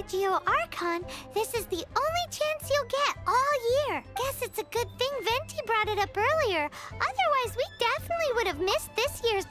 Geo Archon, this is the only chance you'll get all year. Guess it's a good thing Venti brought it up earlier. Otherwise, we definitely would have missed this year's...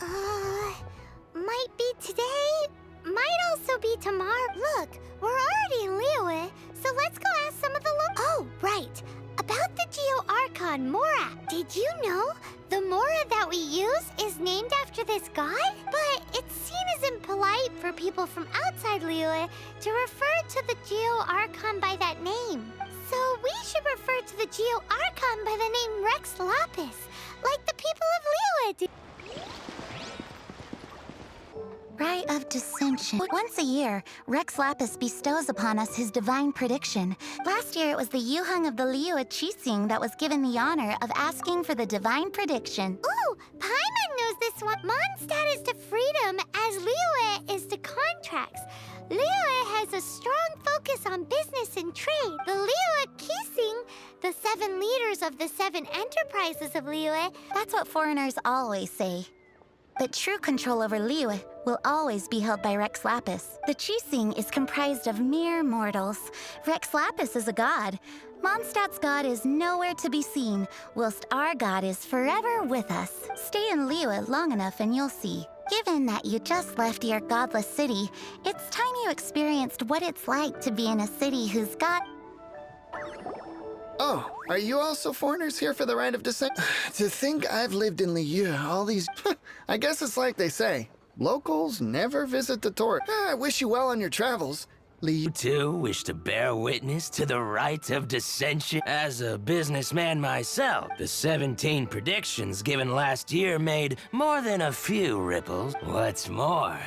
might be today, might also be tomorrow. Look, we're already in Liyue, so let's go ask some of the Oh, right. About the Geo Archon Mora. Did you know the Mora that we use is named after this god? But it's seen as impolite for people from outside Liyue to refer to the Geo Archon by that name. So we should refer to the Geo Archon by the name Rex Lapis, like the people of Liyue do. Rite of Dissension. Once a year, Rex Lapis bestows upon us his divine prediction. Last year, it was the Yuheng of the Liyue Qixing that was given the honor of asking for the divine prediction. Ooh, Paimon knows this one. Mondstadt is to freedom as Liyue is to contracts. Liyue has a strong focus on business and trade. The Liyue Qixing, the 7 leaders of the 7 enterprises of Liyue. That's what foreigners always say. But true control over Liyue will always be held by Rex Lapis. The Qixing is comprised of mere mortals. Rex Lapis is a god. Mondstadt's god is nowhere to be seen, whilst our god is forever with us. Stay in Liyue long enough and you'll see. Given that you just left your godless city, it's time you experienced what it's like to be in a city whose god... Oh, are you also foreigners here for the Rite of Descent? To think I've lived in Liyue all these... I guess it's like they say, locals never visit the tourist. I wish you well on your travels. You too wish to bear witness to the Rite of Dissension? As a businessman myself, the 17 predictions given last year made more than a few ripples. What's more,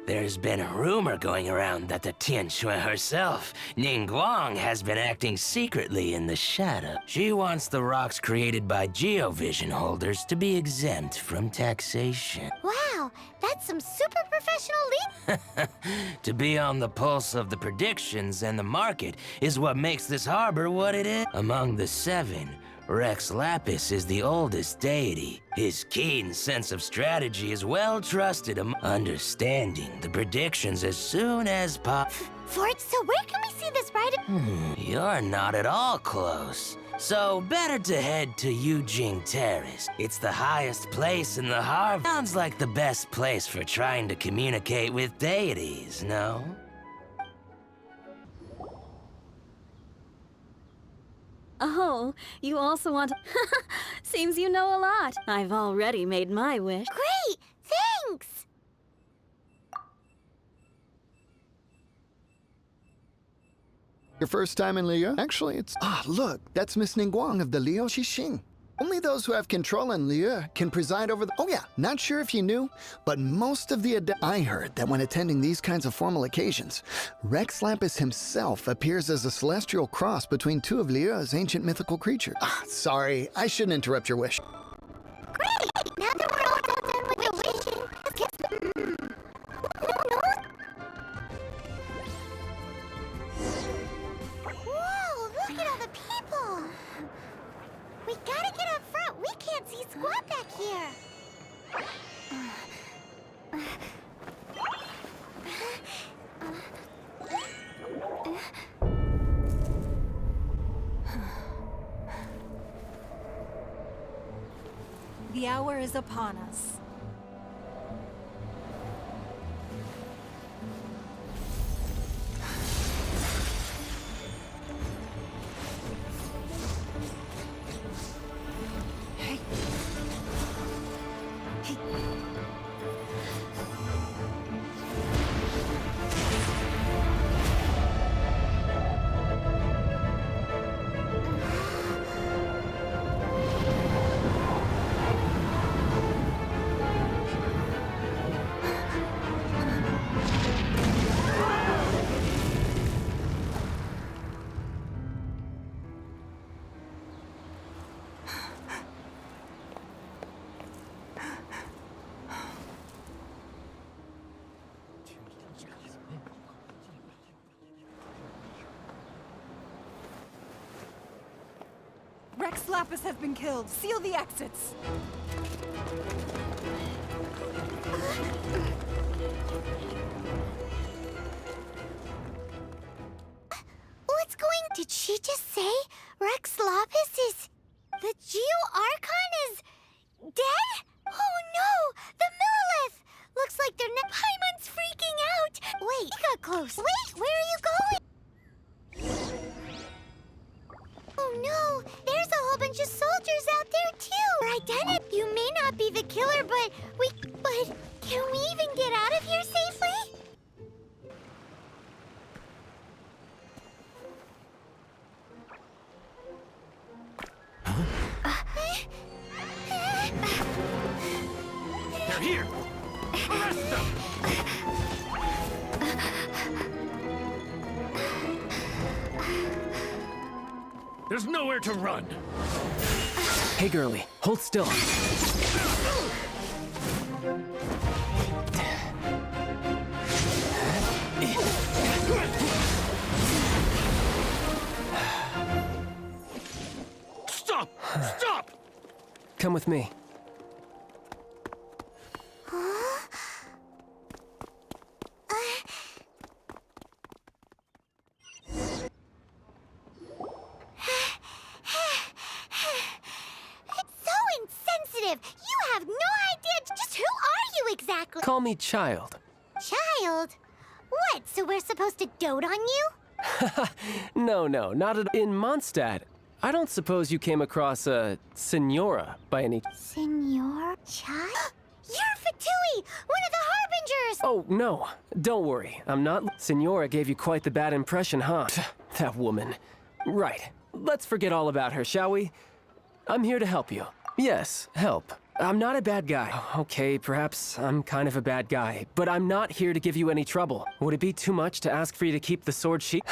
there's been a rumor going around that the Tianshui herself, Ningguang, has been acting secretly in the shadow. She wants the rocks created by Geovision holders to be exempt from taxation. Wow, that's some super professional To be on the pulse of the predictions and the market is what makes this harbor what it is. Among the 7, Rex Lapis is the oldest deity. His keen sense of strategy is well trusted, understanding the predictions as soon as Fort, so where can we see this rite of... You're not at all close. So better to head to Yujing Terrace. It's the highest place in the harbor. Sounds like the best place for trying to communicate with deities, no? Oh, you also want... Seems you know a lot. I've already made my wish. Great! Thanks! Your first time in Liyue? Actually, it's... Ah, look, that's Miss Ningguang of the Liyue Qixing. Only those who have control in Liyue can preside over the... Oh yeah, not sure if you knew, but most of the... I heard that when attending these kinds of formal occasions, Rex Lapis himself appears as a celestial cross between 2 of Liyue's ancient mythical creatures. Ah, sorry, I shouldn't interrupt your wish. Great! Now that we're all done with the wishing, let's get some... Whoa, look at all the people! We gotta get up front. We can't see squat back here. The hour is upon us. Rex Lapis has been killed. Seal the exits. Did she just say Rex Lapis is... The Geo-Archon is... dead? Oh no! The Monolith! Looks like their neck... Paimon's freaking out! Wait, he got close. Wait, where are you going? Oh no! There's a whole bunch of soldiers out there too! Our identity... You may not be the killer, but But can we even get out of here safely? They're here! Arrest them! There's nowhere to run! Hey, girlie, hold still. Stop! Stop! Come with me. You have no idea. Just who are you exactly? Call me Child. Child? What, so we're supposed to dote on you? No, not at in Mondstadt. I don't suppose you came across a Senora by any... Senor? Child? You're Fatui, one of the Harbingers! Oh, no. Don't worry. I'm not... Senora gave you quite the bad impression, huh? That woman. Right. Let's forget all about her, shall we? I'm here to help you. Yes, help. I'm not a bad guy. Okay, perhaps I'm kind of a bad guy, but I'm not here to give you any trouble. Would it be too much to ask for you to keep the sword sheath?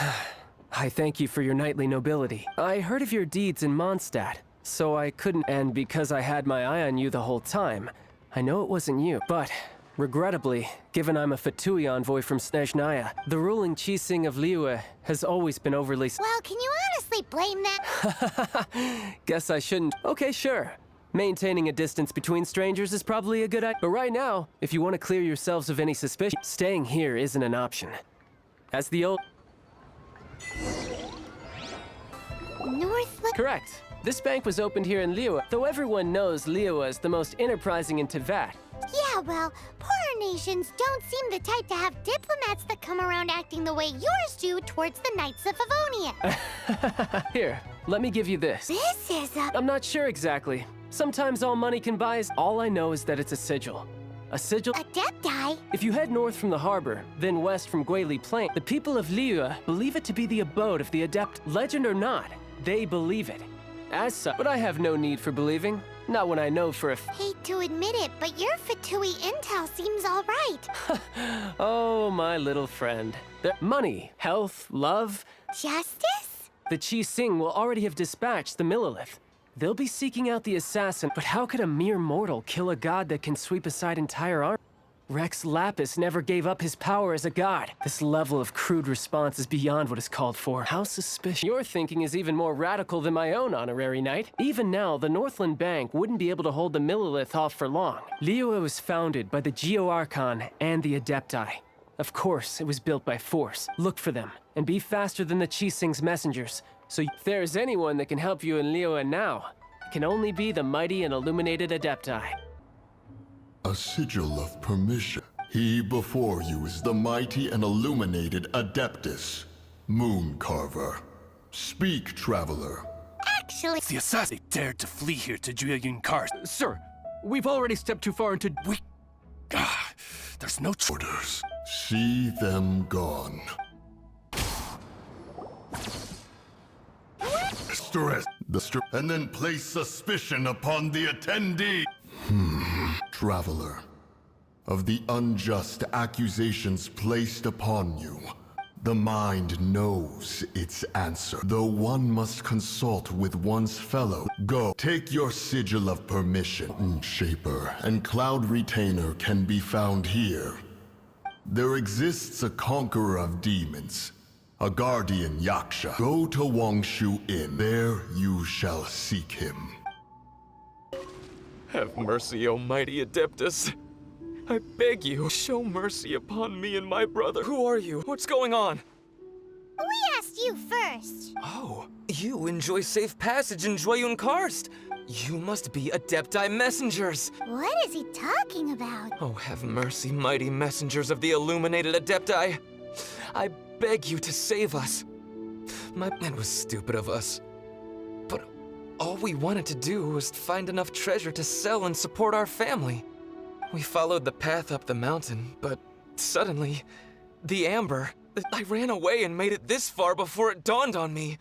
I thank you for your knightly nobility. I heard of your deeds in Mondstadt, so I couldn't, and because I had my eye on you the whole time, I know it wasn't you. But, regrettably, given I'm a Fatui envoy from Snezhnaya, the ruling Qixing of Liyue has always been overly... Well, can you honestly blame them? Guess I shouldn't. Okay, sure. Maintaining a distance between strangers is probably a good idea. But right now, if you want to clear yourselves of any suspicion, staying here isn't an option. As the old... Northland? Correct. This bank was opened here in Liyue, though everyone knows Liyue is the most enterprising in Teyvat. Yeah, well, poorer nations don't seem the type to have diplomats that come around acting the way yours do towards the Knights of Avonia. Here, let me give you this. This is a... I'm not sure exactly. Sometimes all money can buy is... All I know is that it's a sigil. A sigil... Adepti? If you head north from the harbor, then west from Guili Plain, the people of Liyue believe it to be the abode of the Adept. Legend or not, they believe it. As such, but I have no need for believing. Not when I know for a Hate to admit it, but your Fatui intel seems all right. Oh, my little friend. Money, health, love... Justice? The Qixing will already have dispatched the Monolith. They'll be seeking out the assassin, but how could a mere mortal kill a god that can sweep aside entire armies? Rex Lapis never gave up his power as a god. This level of crude response is beyond what is called for. How suspicious. Your thinking is even more radical than my own, honorary knight. Even now, the Northland Bank wouldn't be able to hold the Monolith off for long. Liyue was founded by the Geo-Archon and the Adepti. Of course, it was built by force. Look for them, and be faster than the Qixing's messengers. So if there is anyone that can help you in Liyue now, it can only be the mighty and illuminated Adepti. A sigil of permission. He before you is the mighty and illuminated Adeptus, Moon Carver. Speak, traveler. Actually... The assassin dared to flee here to Jueyun Kar. Sir, we've already stepped too far into... There's no Orders. See them gone. And then place suspicion upon the attendee. Traveler, of the unjust accusations placed upon you, the mind knows its answer, though one must consult with one's fellow. Go, take your sigil of permission. Shaper and Cloud Retainer can be found here. There exists a conqueror of demons, a guardian Yaksha. Go to Wangshu Inn. There you shall seek him. Have mercy, O mighty Adeptus. I beg you, show mercy upon me and my brother. Who are you? What's going on? We asked asked you first. Oh, you enjoy safe passage in Joyun Karst. You must be Adepti messengers. What is he talking about? Oh, have mercy, mighty messengers of the illuminated Adepti. I beg you to save us. It was stupid of us. But all we wanted to do was find enough treasure to sell and support our family. We followed the path up the mountain, but suddenly, the amber. I ran away and made it this far before it dawned on me.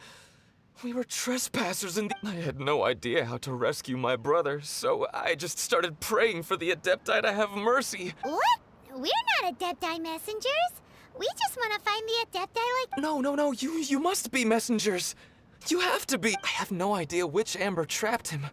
We were trespassers and I had no idea how to rescue my brother, so I just started praying for the Adepti to have mercy. What? We're not Adepti messengers. We just want to find the Adepti like... No, you must be messengers. You have to be. I have no idea which amber trapped him.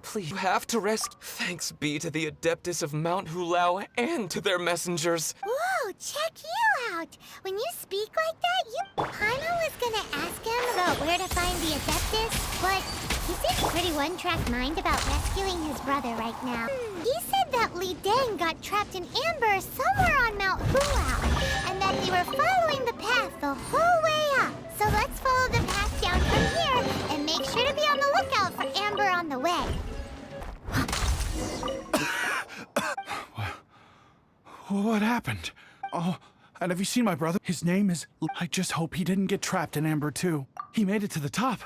Please, you have to rescue. Thanks be to the Adeptus of Mount Hulao and to their messengers. Whoa, check you out. When you speak like that, Paimon was gonna ask him about where to find the Adeptus, but he's in a pretty one-track mind about rescuing his brother right now. He said that Li Deng got trapped in amber somewhere on Mount Hulao, and that they were following the path the whole way up. So let's follow the path down from here and make sure to be on the lookout for amber on the way. What happened? Oh, and have you seen my brother? His name is... I just hope he didn't get trapped in amber too. He made it to the top.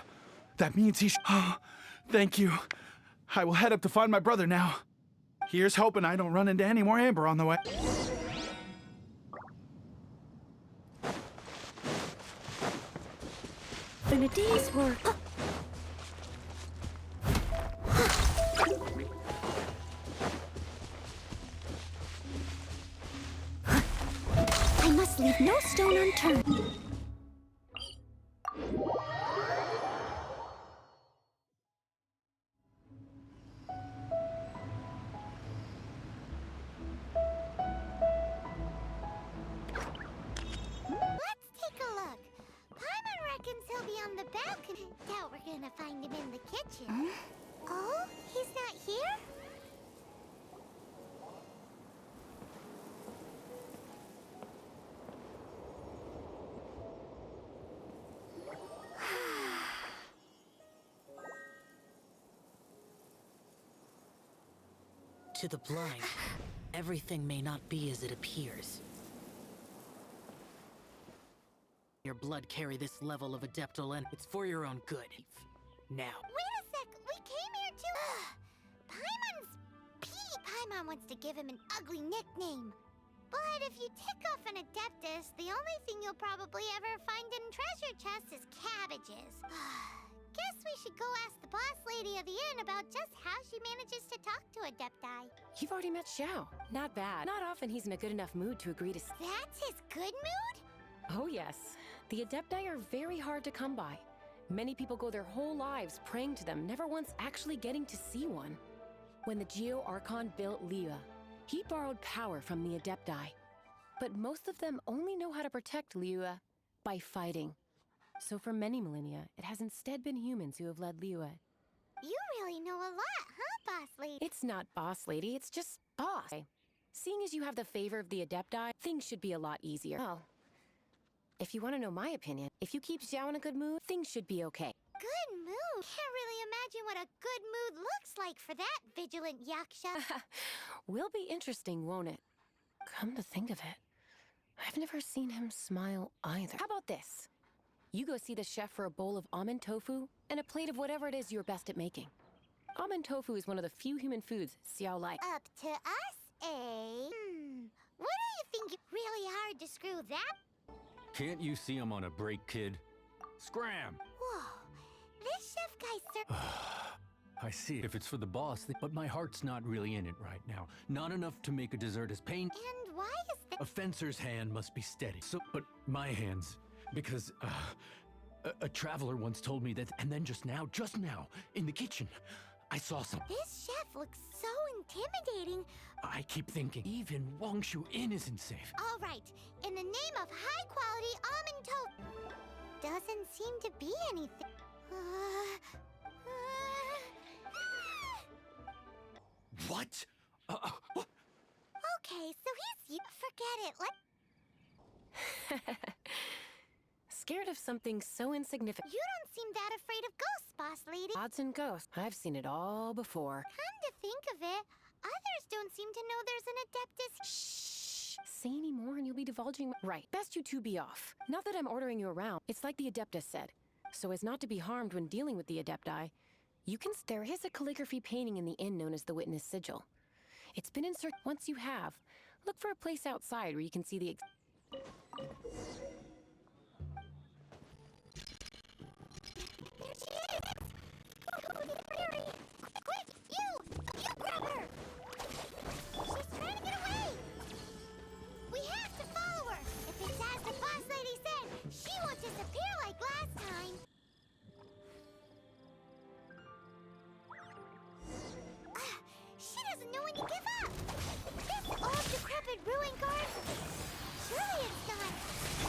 That means he Oh, thank you. I will head up to find my brother now. Here's hoping I don't run into any more amber on the way. In a day's work. I must leave no stone unturned. Let's take a look. Paimon reckons he'll be on the balcony. Doubt we're gonna find him in the kitchen. Oh, he's not here? To the blind, everything may not be as it appears. Your blood carry this level of adeptal, and it's for your own good. Now. Wait a sec, we came here to... Paimon's... Paimon wants to give him an ugly nickname. But if you tick off an Adeptus, the only thing you'll probably ever find in treasure chests is cabbages. Guess we should go ask the boss lady of the inn about just how she manages to talk to Adepti. You've already met Xiao. Not bad. Not often he's in a good enough mood to agree to... That's his good mood? Oh yes. The Adepti are very hard to come by. Many people go their whole lives praying to them, never once actually getting to see one. When the Geo Archon built Liyue, he borrowed power from the Adepti. But most of them only know how to protect Liyue by fighting. So for many millennia, it has instead been humans who have led Liyue. You really know a lot, huh, boss lady? It's not boss lady, it's just boss. Seeing as you have the favor of the Adepti, things should be a lot easier. Well, if you want to know my opinion, if you keep Xiao in a good mood, things should be okay. Good mood? Can't really imagine what a good mood looks like for that vigilant yaksha. Will be interesting, won't it? Come to think of it, I've never seen him smile either. How about this? You go see the chef for a bowl of almond tofu and a plate of whatever it is you're best at making. Almond tofu is one of the few human foods Xiao likes. Up to us, eh? What do you think? Really hard to screw that? Can't you see I'm on a break, kid? Scram! Whoa, this chef guy, sir... I see. If it's for the boss, but my heart's not really in it right now. Not enough to make a dessert as pain. And why is that? A fencer's hand must be steady. So, but my hands... Because, a traveler once told me that, and then just now, in the kitchen, I saw something. This chef looks so intimidating. I keep thinking, even Wangshu Inn isn't safe. All right, in the name of high-quality almond tofu, doesn't seem to be anything. What? What? Okay, so he's... Forget it, Scared of something so insignificant. You don't seem that afraid of ghosts, boss lady. Gods and ghosts. I've seen it all before. Come to think of it, others don't seem to know there's an Adeptus. Shh! Say any more and you'll be divulging. Right. Best you two be off. Not that I'm ordering you around. It's like the Adeptus said. So as not to be harmed when dealing with the Adepti, you can. There is a calligraphy painting in the inn known as the Witness Sigil. It's been inserted. Once you have, look for a place outside where you can see the. Quick, you grab her! She's trying to get away! We have to follow her! If it's as the boss lady said, she won't disappear like last time! She doesn't know when to give up! This old decrepit ruin guard... Surely it's not...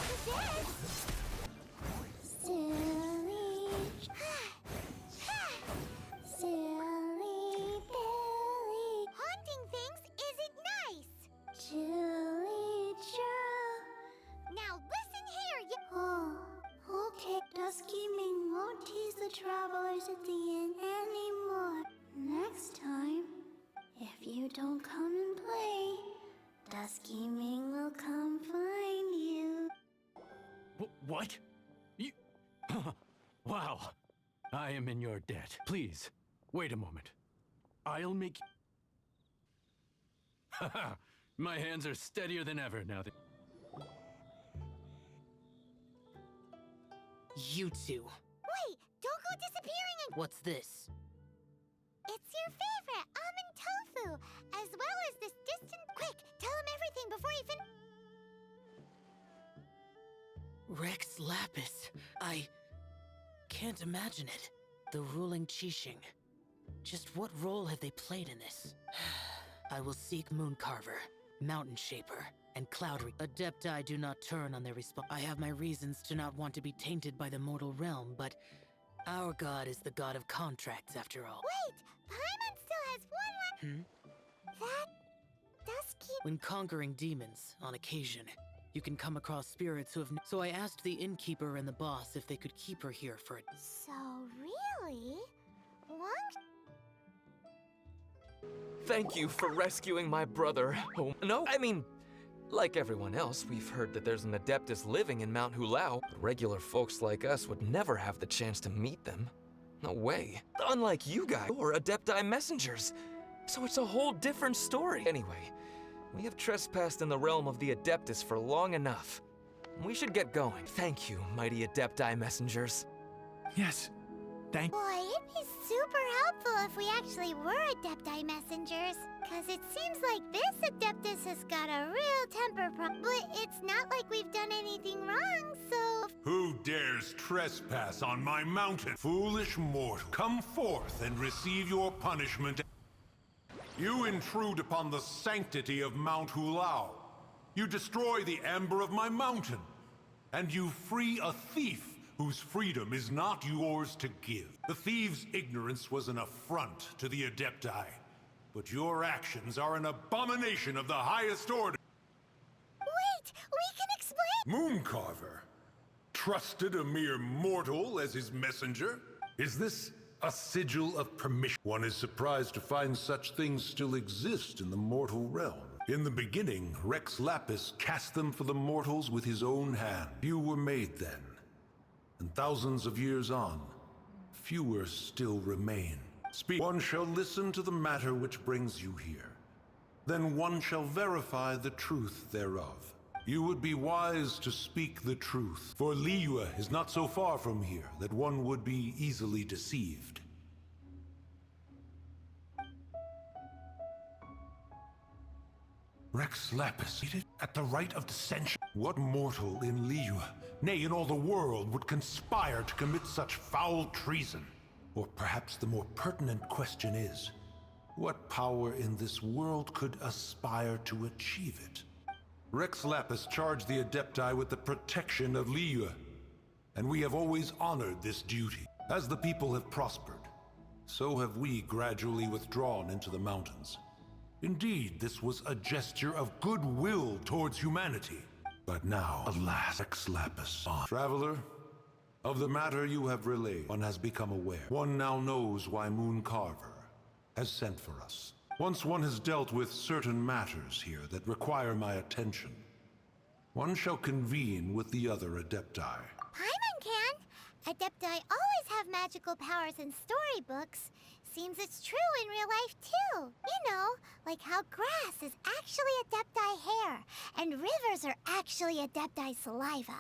possessed! Silly... Silly Billy. Haunting things isn't nice. Chilly Joe. Now listen here, you. Oh, okay. Dusky Ming won't tease the travelers at the inn anymore. Next time, if you don't come and play, Dusky Ming will come find you. What? You... Wow. I am in your debt. Please, wait a moment. I'll make... Haha! My hands are steadier than ever now that... You two. Wait, don't go disappearing and... What's this? It's your favorite, almond tofu, as well as this distant... Quick, tell him everything before he Rex Lapis. I can't imagine it. The ruling Qixing. Just what role have they played in this? I will seek Mooncarver, Mountain Shaper, and Adepti do not turn on their response. I have my reasons to not want to be tainted by the mortal realm, but our god is the god of contracts after all. Wait! Paimon still has one That... Dusky... When conquering demons, on occasion, you can come across spirits who have... So I asked the innkeeper and the boss if they could keep her here for it. So, really? One... Thank you for rescuing my brother. Oh, no, I mean, like everyone else, we've heard that there's an Adeptus living in Mount Hulao. Regular folks like us would never have the chance to meet them. No way. Unlike you guys, you're Adepti messengers. So it's a whole different story. Anyway, we have trespassed in the realm of the Adeptus for long enough. We should get going. Thank you, mighty Adepti messengers. Yes. Thank... Boy, it'd be super helpful if we actually were Adepti messengers. Cause it seems like this Adeptus has got a real temper problem. But it's not like we've done anything wrong, so... Who dares trespass on my mountain? Foolish mortal, come forth and receive your punishment. You intrude upon the sanctity of Mount Hulao. You destroy the amber of my mountain. And you free a thief whose freedom is not yours to give. The thief's ignorance was an affront to the Adepti. But your actions are an abomination of the highest order. Wait! We can explain! Mooncarver trusted a mere mortal as his messenger? Is this a sigil of permission? One is surprised to find such things still exist in the mortal realm. In the beginning, Rex Lapis cast them for the mortals with his own hand. Few were made then. And thousands of years on, fewer still remain. One shall listen to the matter which brings you here. Then one shall verify the truth thereof. You would be wise to speak the truth, for Liyue is not so far from here that one would be easily deceived. Rex Lapis, seated at the right of dissension. What mortal in Liyue, nay, in all the world, would conspire to commit such foul treason? Or perhaps the more pertinent question is, what power in this world could aspire to achieve it? Rex Lapis charged the Adepti with the protection of Liyue, and we have always honored this duty. As the people have prospered, so have we gradually withdrawn into the mountains. Indeed, this was a gesture of goodwill towards humanity. But now, alas, Rex Lapis. Traveler, of the matter you have relayed, one has become aware. One now knows why Moon Carver has sent for us. Once one has dealt with certain matters here that require my attention, one shall convene with the other Adepti. Paimon can. Adepti always have magical powers in storybooks. Seems it's true in real life too. You know, like how grass is actually Adepti hair, and rivers are actually Adepti saliva.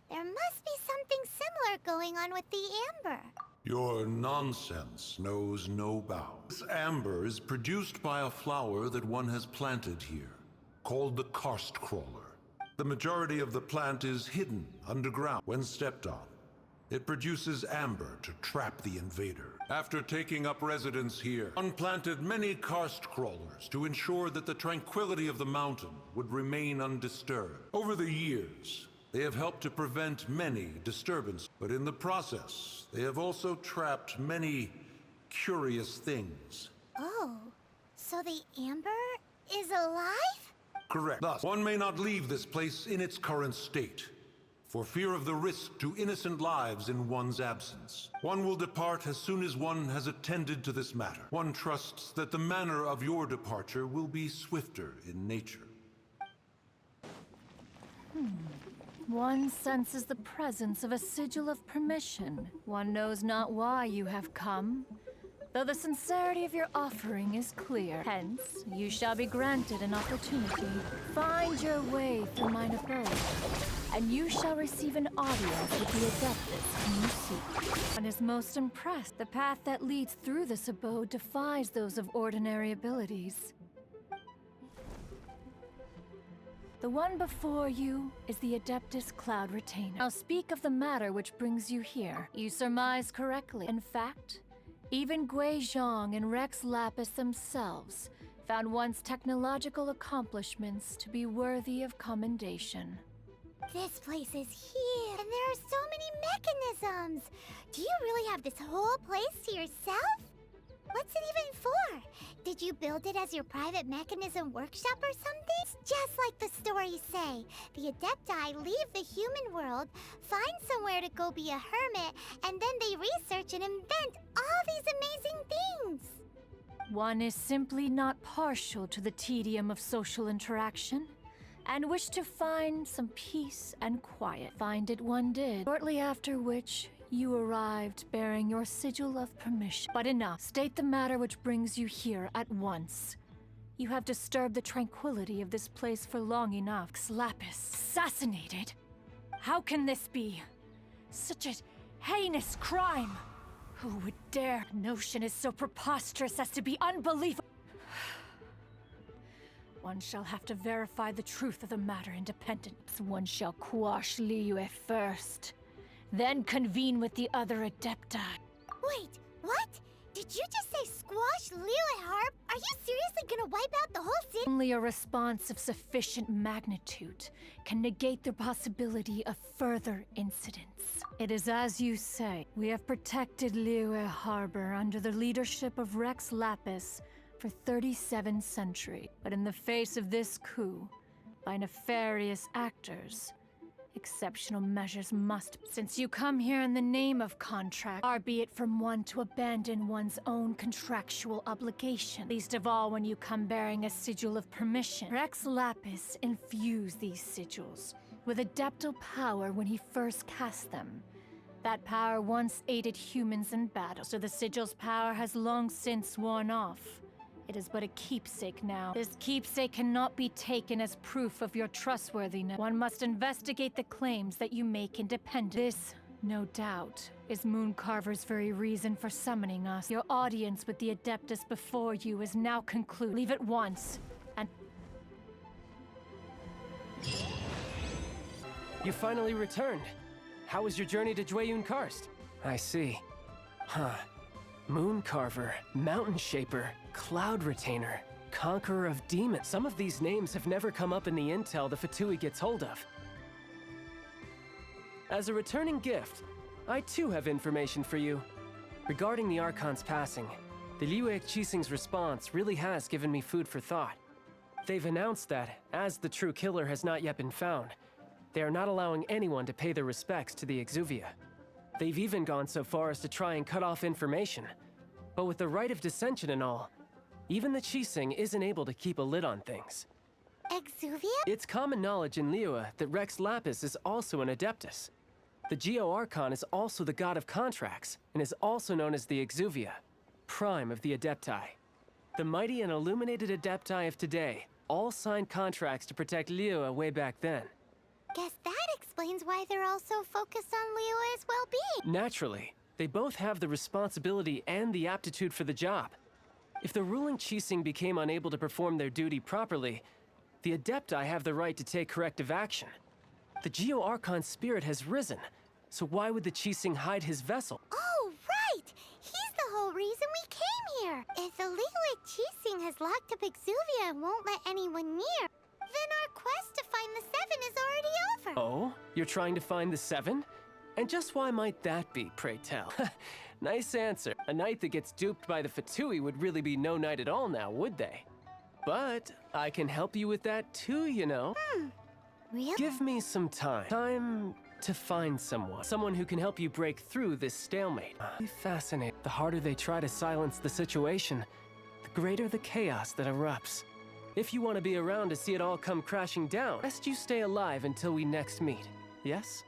There must be something similar going on with the amber. Your nonsense knows no bounds. This amber is produced by a flower that one has planted here, called the karst crawler. The majority of the plant is hidden underground. When stepped on, it produces amber to trap the invader. After taking up residence here, one planted many karst crawlers to ensure that the tranquility of the mountain would remain undisturbed. Over the years, they have helped to prevent many disturbances, but in the process, they have also trapped many curious things. Oh, so the amber is alive? Correct. Thus, one may not leave this place in its current state, for fear of the risk to innocent lives in one's absence. One will depart as soon as one has attended to this matter. One trusts that the manner of your departure will be swifter in nature. One senses the presence of a sigil of permission. One knows not why you have come, though the sincerity of your offering is clear. Hence, you shall be granted an opportunity. Find your way through mine abode, and you shall receive an audience with the Adeptus whom you seek. One is most impressed. The path that leads through this abode defies those of ordinary abilities. The one before you is the Adeptus Cloud Retainer. Now speak of the matter which brings you here. You surmise correctly. In fact, even Gui Zhang and Rex Lapis themselves found one's technological accomplishments to be worthy of commendation. This place is here, and there are so many mechanisms. Do you really have this whole place to yourself? What's it even for? Did you build it as your private mechanism workshop or something? It's just like the stories say. The Adepti leave the human world, find somewhere to go be a hermit, and then they research and invent all these amazing things. One is simply not partial to the tedium of social interaction, and wished to find some peace and quiet. Find it one did, shortly after which you arrived bearing your sigil of permission. But enough. State the matter which brings you here at once. You have disturbed the tranquility of this place for long enough. Lapis, assassinated? How can this be? Such a heinous crime! Who would dare? The notion is so preposterous as to be unbelievable. One shall have to verify the truth of the matter independently. One shall quash Liyue first, then convene with the other Adepti. Wait, what? Did you just say squash Liyue Harp? Are you seriously gonna wipe out the whole city? Only a response of sufficient magnitude can negate the possibility of further incidents. It is as you say. We have protected Liyue Harbor under the leadership of Rex Lapis for 37 centuries. But in the face of this coup, by nefarious actors, exceptional measures must. Since you come here in the name of contract, far be it from one to abandon one's own contractual obligation. Least of all when you come bearing a sigil of permission. Rex Lapis infused these sigils with adeptal power when he first cast them. That power once aided humans in battle, so the sigil's power has long since worn off. It is but a keepsake now. This keepsake cannot be taken as proof of your trustworthiness. One must investigate the claims that you make independently. This, no doubt, is Moon Carver's very reason for summoning us. Your audience with the Adeptus before you is now concluded. Leave at once, and... You finally returned. How was your journey to Jueyun Karst? I see. Huh. Moon Carver, Mountain Shaper, Cloud Retainer, Conqueror of Demons. Some of these names have never come up in the intel the Fatui gets hold of. As a returning gift, I too have information for you. Regarding the Archon's passing, the Liyue Qixing's response really has given me food for thought. They've announced that, as the true killer has not yet been found, They are not allowing anyone to pay their respects to the Exuvia. They've even gone so far as to try and cut off information. But with the right of dissension and all, even the Qixing isn't able to keep a lid on things. Exuvia? It's common knowledge in Liyue that Rex Lapis is also an Adeptus. The Geo-Archon is also the god of contracts, and is also known as the Exuvia, prime of the Adepti. The mighty and illuminated Adepti of today all signed contracts to protect Liyue way back then. Guess that explains why they're all so focused on Liyue's well-being. Naturally, they both have the responsibility and the aptitude for the job. If the ruling Qixing became unable to perform their duty properly, the Adepti have the right to take corrective action. The Geo-Archon's spirit has risen, so why would the Qixing hide his vessel? Oh, right! He's the whole reason we came here! If the Liyue Qixing has locked up Exuvia and won't let anyone near, then our quest to find the Seven is already over! Oh? You're trying to find the Seven? And just why might that be, pray tell? Nice answer. A knight that gets duped by the Fatui would really be no knight at all now, would they? But I can help you with that too, you know. Really? Give me some time. Time to find someone. Someone who can help you break through this stalemate. Fascinating. The harder they try to silence the situation, the greater the chaos that erupts. If you want to be around to see it all come crashing down, best you stay alive until we next meet. Yes?